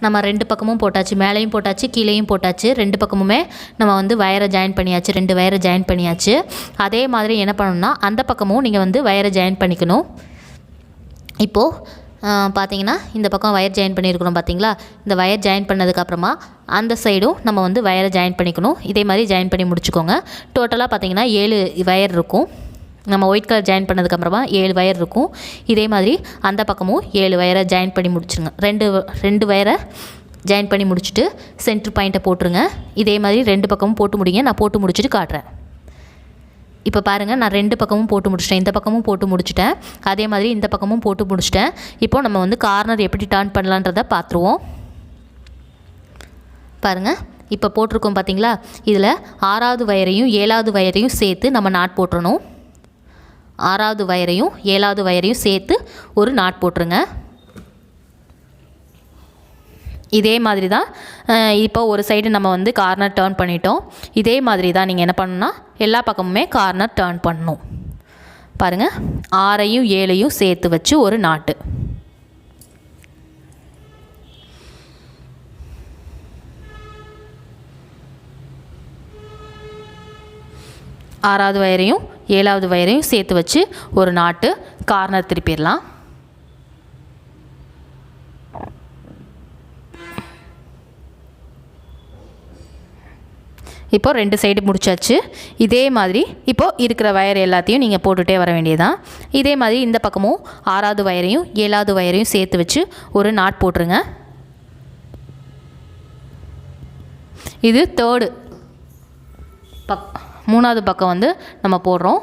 நம்ம ரெண்டு பக்கமும் போட்டாச்சு, மேலேயும் போட்டாச்சு கீழேயும் போட்டாச்சு. ரெண்டு பக்கமுமே நம்ம வந்து வயரை ஜாயின் பண்ணியாச்சு, 2 வயரை ஜாயின் பண்ணியாச்சு. அதே மாதிரி என்ன பண்ணணும்னா அந்த பக்கமும் நீங்கள் வந்து வயரை ஜாயின் பண்ணிக்கணும். இப்போது பார்த்தீங்கன்னா இந்த பக்கம் வயர் ஜாயின் பண்ணியிருக்கிறோம் பார்த்தீங்களா. இந்த வயர் ஜாயின் பண்ணதுக்கப்புறமா அந்த சைடும் நம்ம வந்து வயரை ஜாயின் பண்ணிக்கணும். இதே மாதிரி ஜாயின் பண்ணி முடிச்சுக்கோங்க. டோட்டலாக பார்த்தீங்கன்னா 7 வயர் இருக்கும். நம்ம ஒயிட் கலர் ஜாயின் பண்ணதுக்கப்புறமா 7 வயர் இருக்கும். இதே மாதிரி அந்த பக்கமும் 7 வயரை ஜாயின் பண்ணி முடிச்சுருங்க. ரெண்டு வயரை ஜாயின் பண்ணி முடிச்சுட்டு சென்ட்ரு பாயிண்ட்டை போட்டுருங்க. இதே மாதிரி 2 பக்கமும் போட்டு முடிங்க. நான் போட்டு முடிச்சுட்டு காட்டுறேன். இப்போ பாருங்கள், நான் 2 பக்கமும் போட்டு முடிச்சிட்டேன். இந்த பக்கமும் போட்டு முடிச்சிட்டேன், அதே மாதிரி இந்த பக்கமும் போட்டு முடிச்சிட்டேன். இப்போது நம்ம வந்து கார்னர் எப்படி டர்ன் பண்ணலான்றதை பார்த்துருவோம். பாருங்கள், இப்போ போட்டிருக்கோம் பார்த்தீங்களா. இதில் 6வது வயரையும் 7வது வயரையும் சேர்த்து நம்ம நாட் போட்டுறணும். 6வது வயரையும் 7வது வயரையும் சேர்த்து ஒரு நாட் போட்டுருங்க. இதே மாதிரி தான் இப்போ ஒரு சைடு நம்ம வந்து கார்னர் டர்ன் பண்ணிட்டோம். இதே மாதிரி தான் நீங்கள் என்ன பண்ணணும்னா எல்லா பக்கமுமே கார்னர் டர்ன் பண்ணணும். பாருங்கள், 6ஐயும் 7ஐயும் சேர்த்து வச்சு ஒரு நாட்டு. ஆறாவது வயரையும் 7வது வயரையும் சேர்த்து வச்சு ஒரு நாட்டு கார்னர் திருப்பிடலாம். இப்போ 2 சைடு முடிச்சாச்சு. இதே மாதிரி இப்போது இருக்கிற வயர் எல்லாத்தையும் நீங்கள் போட்டுகிட்டே வர வேண்டியதான். இதே மாதிரி இந்த பக்கமும் 6வது வயரையும் 7வது வயரையும் சேர்த்து வச்சு ஒரு நாட் போட்டுருங்க. இது 3வது பக்கம் வந்து நம்ம போடுறோம்.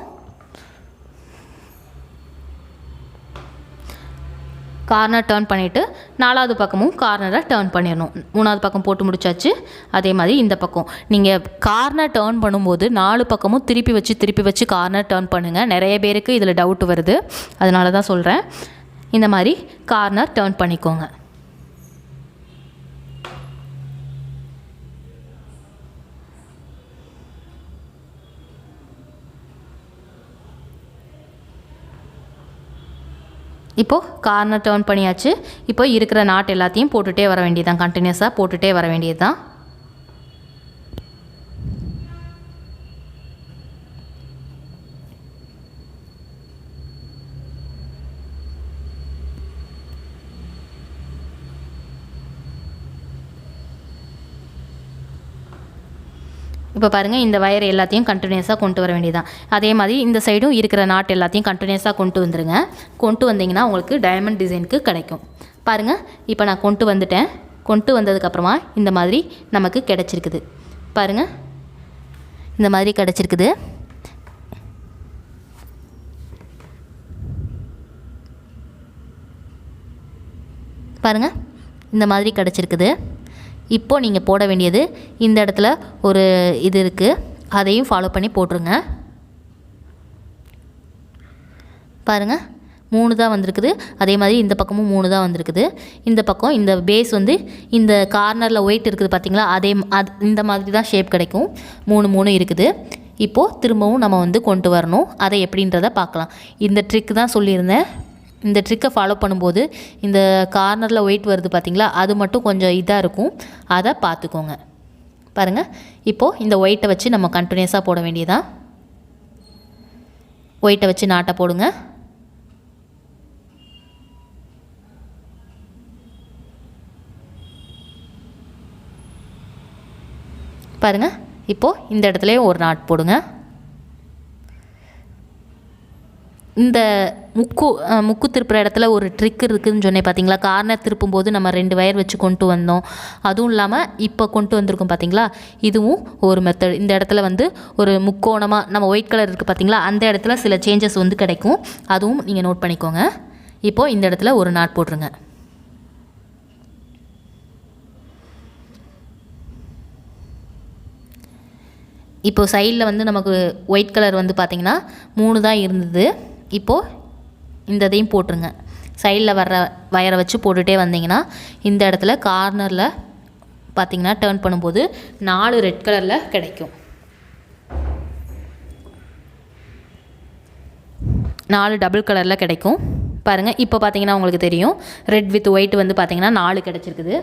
கார்னர் டர்ன் பண்ணிவிட்டு 4வது பக்கமும் கார்னரை டர்ன் பண்ணிடணும். 3வது பக்கம் போட்டு முடிச்சாச்சு. அதே மாதிரி இந்த பக்கம் நீங்கள் கார்னர் டர்ன் பண்ணும்போது 4 பக்கமும் திருப்பி வச்சு கார்னர் டர்ன் பண்ணுங்கள். நிறைய பேருக்கு இதில் டவுட் வருது, அதனால தான் சொல்கிறேன். இந்த மாதிரி கார்னர் டர்ன் பண்ணிக்கோங்க. இப்போது கார்னர் டர்ன் பண்ணியாச்சு. இப்போ இருக்கிற நாட் எல்லாத்தையும் போட்டுகிட்டே வர வேண்டியது தான், கண்டினியூஸாக போட்டுகிட்டே வர வேண்டியது தான். இப்போ பாருங்கள், இந்த வயர் எல்லாத்தையும் கண்டினியூஸாக கொண்டு வர வேண்டியதான். அதே மாதிரி இந்த சைடும் இருக்கிற நாட் எல்லாத்தையும் கண்டினியூஸாக கொண்டு வந்துடுங்க. கொண்டு வந்தீங்கன்னா உங்களுக்கு டைமண்ட் டிசைனுக்கு கிடைக்கும். பாருங்கள், இப்போ நான் கொண்டு வந்துட்டேன். கொண்டு வந்ததுக்கப்புறமா இந்த மாதிரி நமக்கு கிடச்சிருக்குது. பாருங்கள், இந்த மாதிரி கிடச்சிருக்குது. பாருங்கள், இந்த மாதிரி கிடச்சிருக்குது. இப்போது நீங்கள் போட வேண்டியது இந்த இடத்துல ஒரு இது இருக்குது, அதையும் ஃபாலோ பண்ணி போட்டுருங்க. பாருங்கள், 3 தான் வந்திருக்குது. அதே மாதிரி இந்த பக்கமும் 3 தான் வந்திருக்குது. இந்த பக்கம் இந்த பேஸ் வந்து இந்த கார்னரில் ஒயிட் இருக்குது பார்த்தீங்களா, இந்த மாதிரி தான் ஷேப் கிடைக்கும். 3 இருக்குது. இப்போது திரும்பவும் நம்ம வந்து கொண்டு வரணும். அதை எப்படின்றத பார்க்கலாம். இந்த ட்ரிக் தான் சொல்லியிருந்தேன். இந்த ட்ரிக்கை ஃபாலோ பண்ணும்போது இந்த கார்னரில் ஒயிட் வருது பார்த்திங்களா, அது மட்டும் கொஞ்சம் இதாக இருக்கும், அதை பார்த்துக்கோங்க. பாருங்கள், இப்போது இந்த ஒயிட்டை வச்சு நம்ம கண்டினியூஸாக போட வேண்டியதான். ஒயிட்டை வச்சு நாட்டை போடுங்க. பாருங்கள், இப்போது இந்த இடத்துலையும் ஒரு நாட் போடுங்க. இந்த முக்கு திருப்புற இடத்துல ஒரு ட்ரிக் இருக்குதுன்னு சொன்னேன் பார்த்தீங்களா. கார்னர் திருப்பும்போது நம்ம 2 வயர் வச்சு கொண்டு வந்தோம். அதுவும் இல்லாமல் இப்போ கொண்டு வந்திருக்கோம் பார்த்தீங்களா, இதுவும் ஒரு மெத்தட். இந்த இடத்துல வந்து ஒரு முக்கோணமாக நம்ம ஒயிட் கலர் இருக்குது பார்த்தீங்களா, அந்த இடத்துல சில சேஞ்சஸ் வந்து கிடைக்கும். அதுவும் நீங்கள் நோட் பண்ணிக்கோங்க. இப்போது இந்த இடத்துல ஒரு நாட் போட்டுருங்க. இப்போது சைடில் வந்து நமக்கு ஒயிட் கலர் வந்து பார்த்திங்கன்னா 3 தான் இருந்தது. இப்போது இந்த இதையும் போட்டுருங்க. சைடில் வர்ற வயரை வச்சு போட்டுகிட்டே வந்தீங்கன்னா இந்த இடத்துல கார்னரில் பார்த்திங்கன்னா டர்ன் பண்ணும்போது 4 ரெட் கலரில் கிடைக்கும். 4 டபுள் கலரில் கிடைக்கும். பாருங்கள், இப்போ பார்த்திங்கன்னா உங்களுக்கு தெரியும் ரெட் வித் ஒயிட் வந்து பார்த்திங்கன்னா 4 கிடச்சிருக்குது.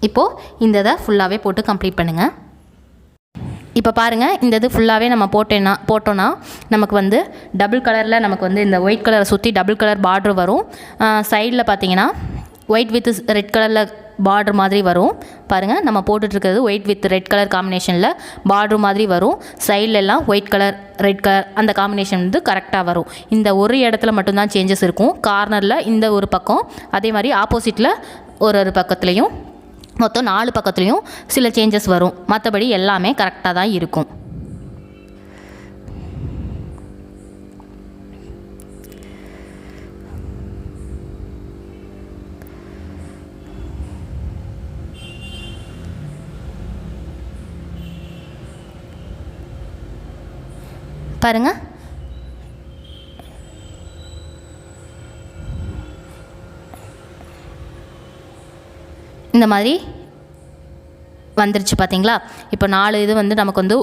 இப்போது இந்த இதை ஃபுல்லாகவே போட்டு கம்ப்ளீட் பண்ணுங்கள். இப்போ பாருங்கள், இந்த இது ஃபுல்லாகவே நம்ம போட்டோன்னா நமக்கு வந்து டபுள் கலரில் நமக்கு வந்து இந்த ஒயிட் கலரை சுற்றி டபுள் கலர் பார்ட்ரு வரும். சைடில் பார்த்தீங்கன்னா ஒயிட் வித் ரெட் கலரில் பார்ட்ரு மாதிரி வரும். பாருங்கள், நம்ம போட்டுட்ருக்கிறது ஒயிட் வித் ரெட் கலர் காம்பினேஷனில் பார்ட்ரு மாதிரி வரும். சைட்லெல்லாம் ஒயிட் கலர் ரெட் கலர் அந்த காம்பினேஷன் வந்து கரெக்டாக வரும். இந்த ஒரு இடத்துல மட்டும்தான் சேஞ்சஸ் இருக்கும். கார்னரில் இந்த ஒரு பக்கம், அதே மாதிரி ஆப்போசிட்டில் ஒரு பக்கத்துலேயும், மொத்தம் 4 பக்கத்துலேயும் சில சேஞ்சஸ் வரும். மற்றபடி எல்லாமே கரெக்டாக தான் இருக்கும். பாருங்கள், இந்த மாதிரி வந்துருச்சு பார்த்தீங்களா. இப்போ 4 இது வந்து நமக்கு வந்து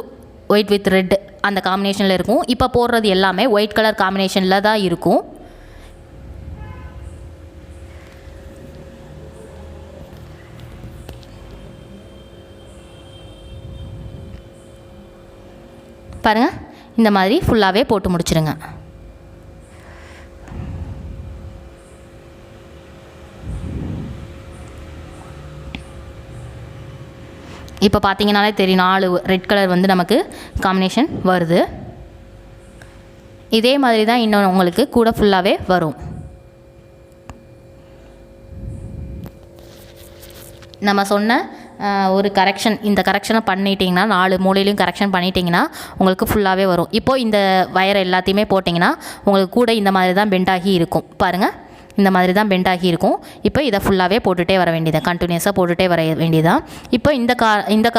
ஒயிட் வித் ரெட் அந்த காம்பினேஷனில் இருக்கும். இப்போ போடுறது எல்லாமே ஒயிட் கலர் காம்பினேஷனில் தான் இருக்கும். பாருங்கள், இந்த மாதிரி ஃபுல்லாகவே போட்டு முடிச்சிடுங்க. இப்போ பார்த்தீங்கனாலே தெரியும் 4 ரெட் கலர் வந்து நமக்கு காம்பினேஷன் வருது. இதே மாதிரி தான் இன்னொன்று உங்களுக்கு கூட ஃபுல்லாகவே வரும். நம்ம சொன்ன ஒரு கரெக்ஷன், இந்த கரெக்ஷனை பண்ணிட்டீங்கன்னா 4 மூலையிலையும் கரெக்ஷன் பண்ணிட்டீங்கன்னா உங்களுக்கு ஃபுல்லாகவே வரும். இப்போது இந்த வயரை எல்லாத்தையுமே போட்டிங்கன்னா உங்களுக்கு கூட இந்த மாதிரி தான் பெண்டாகி இருக்கும். பாருங்கள், இந்த மாதிரி தான் பெண்டாகி இருக்கும். இப்போ இதை ஃபுல்லாகவே போட்டுகிட்டே வர வேண்டியதான், கண்டினியூஸாக போட்டுகிட்டே வர வேண்டியதான். இப்போ இந்த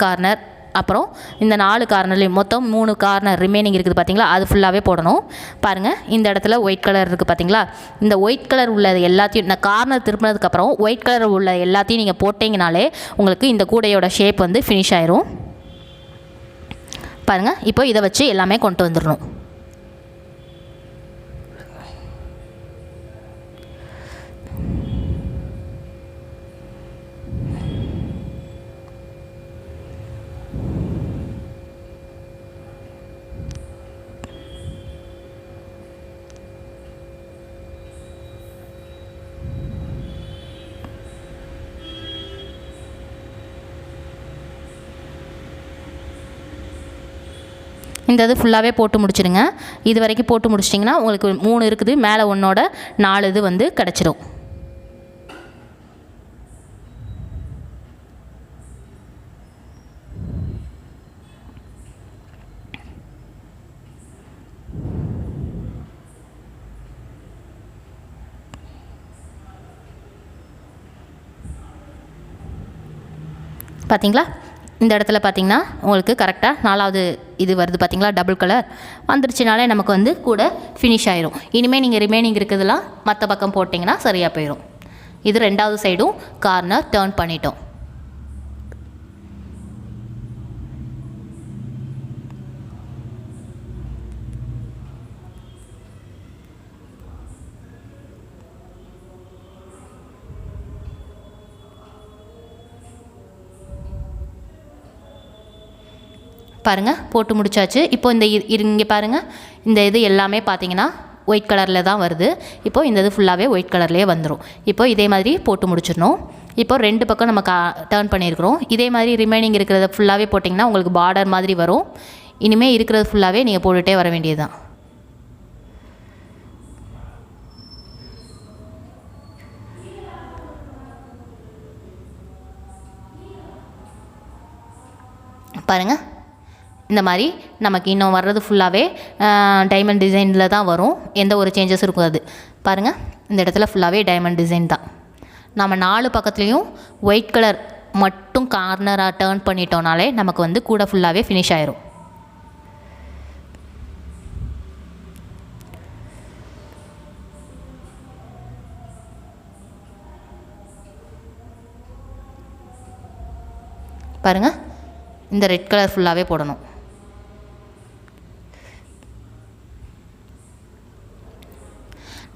கார்னர் அப்புறம் இந்த 4 கார்னர்லேயும் மொத்தம் 3 கார்னர் ரிமைனிங் இருக்குது பார்த்தீங்களா, அது ஃபுல்லாகவே போடணும். பாருங்கள், இந்த இடத்துல ஒயிட் கலர் இருக்குது பார்த்தீங்களா, இந்த ஒயிட் கலர் உள்ளது எல்லாத்தையும் இந்த கார்னர் திருப்பினதுக்கப்புறம் ஒயிட் கலர் உள்ள எல்லாத்தையும் நீங்கள் போட்டிங்கனாலே உங்களுக்கு இந்த கூடையோட ஷேப் வந்து ஃபினிஷ் ஆயிரும். பாருங்கள், இப்போ இதை வச்சு எல்லாமே கொண்டு வந்துடணும். இந்த இது ஃபுல்லாகவே போட்டு முடிச்சிடுங்க. இது வரைக்கும் போட்டு முடிச்சிட்டிங்கன்னா உங்களுக்கு 3 இருக்குது, மேலே 1ஓட 4 இது வந்து கிடச்சிரும். பார்த்தீங்களா, இந்த இடத்துல பார்த்தீங்கன்னா உங்களுக்கு கரெக்டாக 4வது இது வருது பார்த்தீங்களா, டபுள் கலர் வந்துருச்சுனாலே நமக்கு வந்து கூட ஃபினிஷ் ஆயிரும். இனிமேல் நீங்கள் ரிமைனிங் இருக்கிறதுலாம் மற்ற பக்கம் போட்டிங்கன்னா சரியாக போயிடும். இது 2வது சைடும் கார்னர் டர்ன் பண்ணிட்டோம். பாருங்கள், போட்டு முடிச்சாச்சு. இப்போ இந்த இங்கே பாருங்கள், இந்த இது எல்லாமே பார்த்தீங்கன்னா ஒயிட் கலரில் தான் வருது. இப்போது இந்த இது ஃபுல்லாகவே ஒயிட் கலர்லேயே வந்துடும். இப்போ இதே மாதிரி போட்டு முடிச்சிடணும். இப்போ 2 பக்கம் நம்ம டர்ன் பண்ணியிருக்கிறோம். இதே மாதிரி ரிமைனிங் இருக்கிறத ஃபுல்லாகவே போட்டிங்கன்னா உங்களுக்கு பார்டர் மாதிரி வரும். இனிமேல் இருக்கிறது ஃபுல்லாகவே நீங்கள் போட்டுகிட்டே வர வேண்டியது தான். பாருங்கள், இந்த மாதிரி நமக்கு இன்னும் வர்றது ஃபுல்லாகவே டைமண்ட் டிசைனில் தான் வரும். எந்த ஒரு சேஞ்சஸும் இருக்காது. பாருங்கள், இந்த இடத்துல ஃபுல்லாகவே டைமண்ட் டிசைன் தான். நம்ம 4 பக்கத்துலேயும் ஒயிட் கலர் மட்டும் கார்னராக டர்ன் பண்ணிட்டோம்னாலே நமக்கு வந்து கூட ஃபுல்லாகவே ஃபினிஷ் ஆயிரும். பாருங்கள், இந்த ரெட் கலர் ஃபுல்லாகவே போடணும்.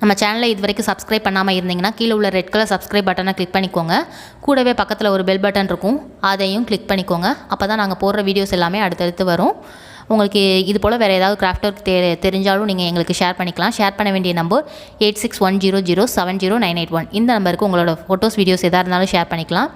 நம்ம சேனலை இது வரைக்கும் சப்ஸ்கிரைப் பண்ணாமல் இருந்தீங்கன்னா கீழே உள்ள ரெட் கலர் சப்ஸ்கிரைப் பட்டனை கிளிக் பண்ணிக்கோங்க. கூடவே பக்கத்தில் ஒரு பெல் பட்டன் இருக்கும், அதையும் கிளிக் பண்ணிக்கோங்க. அப்போ தான் நாங்கள் போடுற வீடியோஸ் எல்லாமே அடுத்தடுத்து வரும். உங்களுக்கு இது போல் வேறு ஏதாவது கிராஃப்ட் ஒர்க் தெரிஞ்சாலும் நீங்கள் எங்களுக்கு ஷேர் பண்ணிக்கலாம். ஷேர் பண்ண வேண்டிய நம்பர் 8610070981. இந்த நம்பருக்கு உங்களோட ஃபோட்டோஸ் வீடியோஸ் எதாக இருந்தாலும் ஷேர் பண்ணிக்கலாம்.